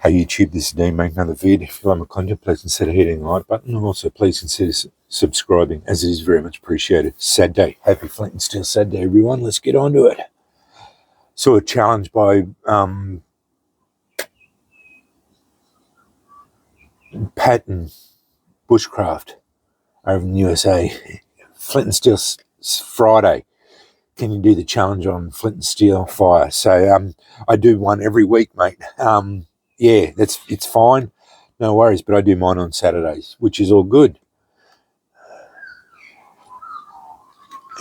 Hey YouTube, this is Dean making another vid. If you like my content, please consider hitting the like button, and also please consider subscribing, as it is very much appreciated. Saturday. Happy Flint and Steel Saturday, everyone. Let's get on to it. Saw a challenge by Patton Bushcraft over in the USA. Flint and Steel Friday. Can you do the challenge on Flint and Steel fire? So I do one every week, mate. Yeah, it's fine, no worries. But I do mine on Saturdays, which is all good.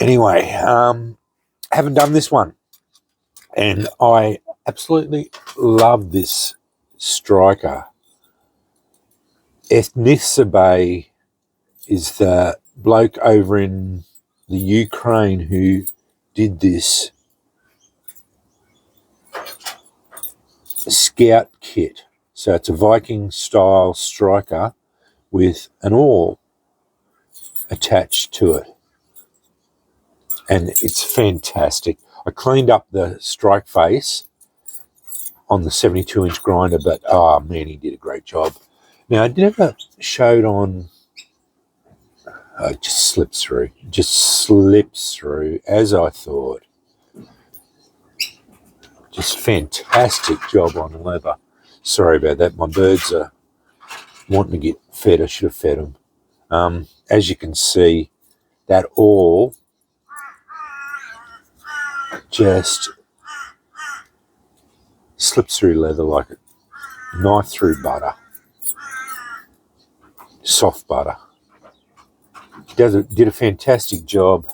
Anyway, haven't done this one, and I absolutely love this striker. Ethnicbay is the bloke over in the Ukraine who did this Scout kit. So it's a Viking style striker with an awl attached to it, and it's fantastic. I cleaned up the strike face on the 72-inch grinder, but oh man, he did a great job. Now I never showed on. Oh, it just slips through as I thought. Just fantastic job on leather. Sorry about that. My birds are wanting to get fed. I should have fed them. As you can see, that awl just slips through leather like a knife through butter. Soft butter. Did a fantastic job.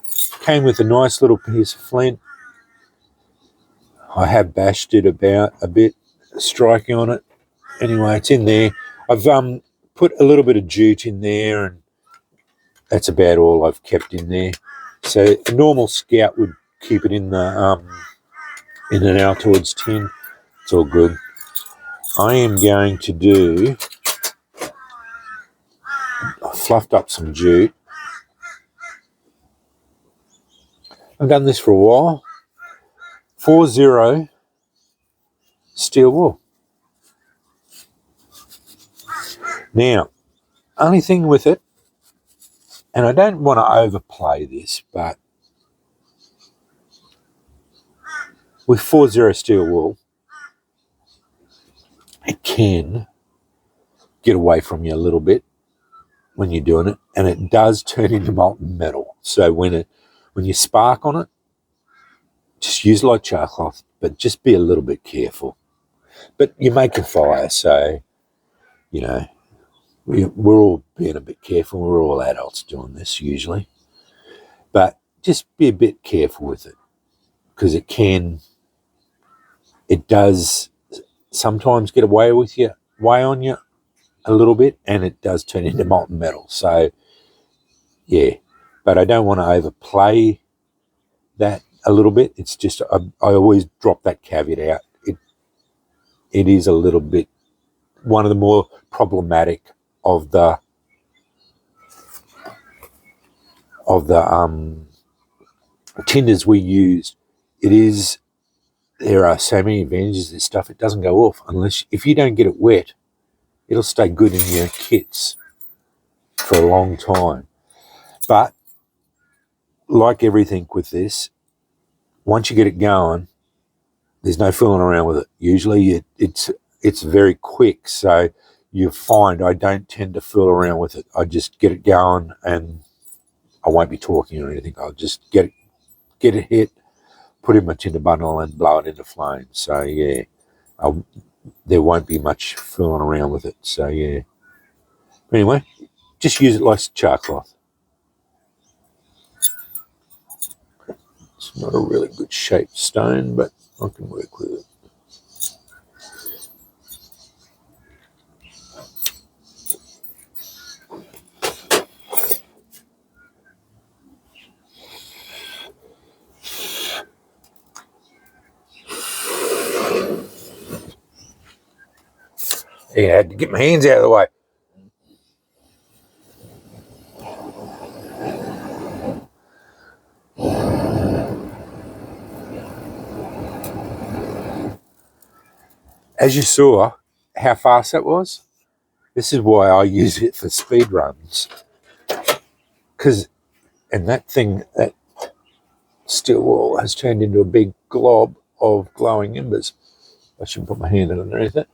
Came with a nice little piece of flint. I have bashed it about a bit, striking on it. Anyway, it's in there. I've put a little bit of jute in there, and that's about all I've kept in there. So a normal Scout would keep it in the in an Altoids tin. It's all good. I am going to do. I fluffed up some jute. I've done this for a while. 4-0 steel wool. Now, only thing with it, and I don't want to overplay this, but with 4-0 steel wool, it can get away from you a little bit when you're doing it, and it does turn into molten metal. So when you spark on it, just use light char cloth, but just be a little bit careful. But you make a fire, so, you know, we're all being a bit careful. We're all adults doing this usually. But just be a bit careful with it, because it does sometimes get away on you a little bit, and it does turn into molten metal. So, yeah, but I don't want to overplay that a little bit. It's just I always drop that caveat out. It is a little bit one of the more problematic of the tinders we used. There are so many advantages to this stuff. It doesn't go off if you don't get it wet. It'll stay good in your kits for a long time. But like everything with this, once you get it going, there's no fooling around with it. Usually it's very quick, so you find I don't tend to fool around with it. I just get it going, and I won't be talking or anything. I'll just get it hit, put it in my tinder bundle, and blow it into flames. So yeah, there won't be much fooling around with it. So yeah. Anyway, just use it like char cloth. It's not a really good shaped stone, but I can work with it. Yeah, I had to get my hands out of the way. As you saw, how fast that was? This is why I use it for speed runs. And that thing, that steel wool has turned into a big glob of glowing embers. I shouldn't put my hand underneath it.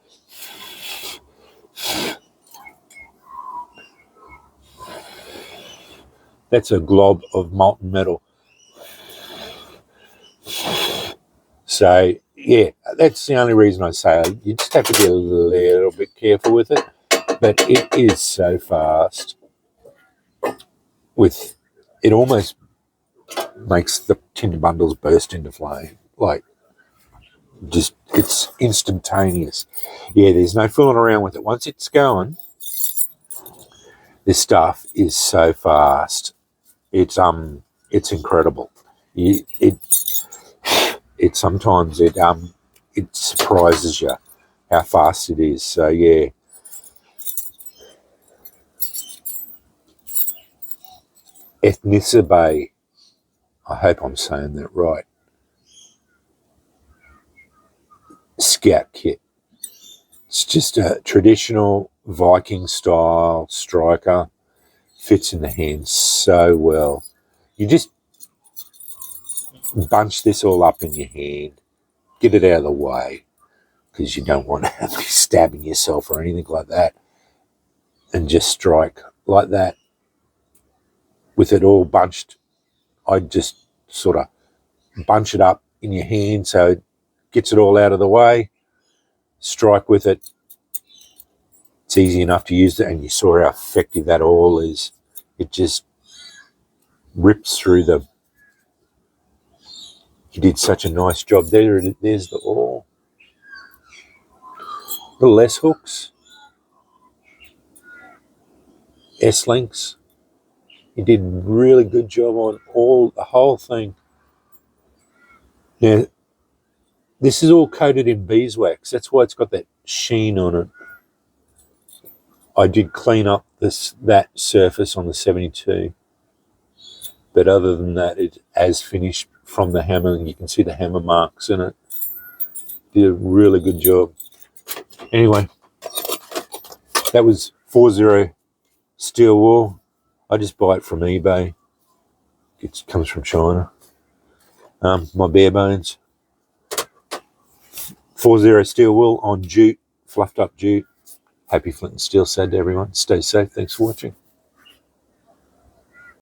That's a glob of molten metal. So, yeah, that's the only reason I say you just have to be a little bit careful with it. But it is so fast. It almost makes the tinder bundles burst into flame. Like, just, it's instantaneous. Yeah, there's no fooling around with it. Once it's going, this stuff is so fast. It's incredible. It sometimes it surprises you how fast it is. So yeah. Ethnicbay, I hope I'm saying that right, Scout kit. It's just a traditional Viking style striker. Fits in the hand so well. You just bunch this all up in your hand, get it out of the way, because you don't want to be stabbing yourself or anything like that, and just strike like that with it all bunched. I just sort of bunch it up in your hand so it gets it all out of the way, strike with it. It's easy enough to use it, and you saw how effective that all is. It just rips through the... You did such a nice job there. There's the all. Little S hooks, S links. You did a really good job on the whole thing. Now, this is all coated in beeswax. That's why it's got that sheen on it. I did clean up that surface on the 72, but other than that, it has finished from the hammer, and you can see the hammer marks in it. Did a really good job. Anyway, that was 40 steel wool. I just buy it from eBay. It comes from China. My Barebones. 40 steel wool on jute, fluffed up jute. Happy Flint and Steel Saturday, everyone. Stay safe. Thanks for watching.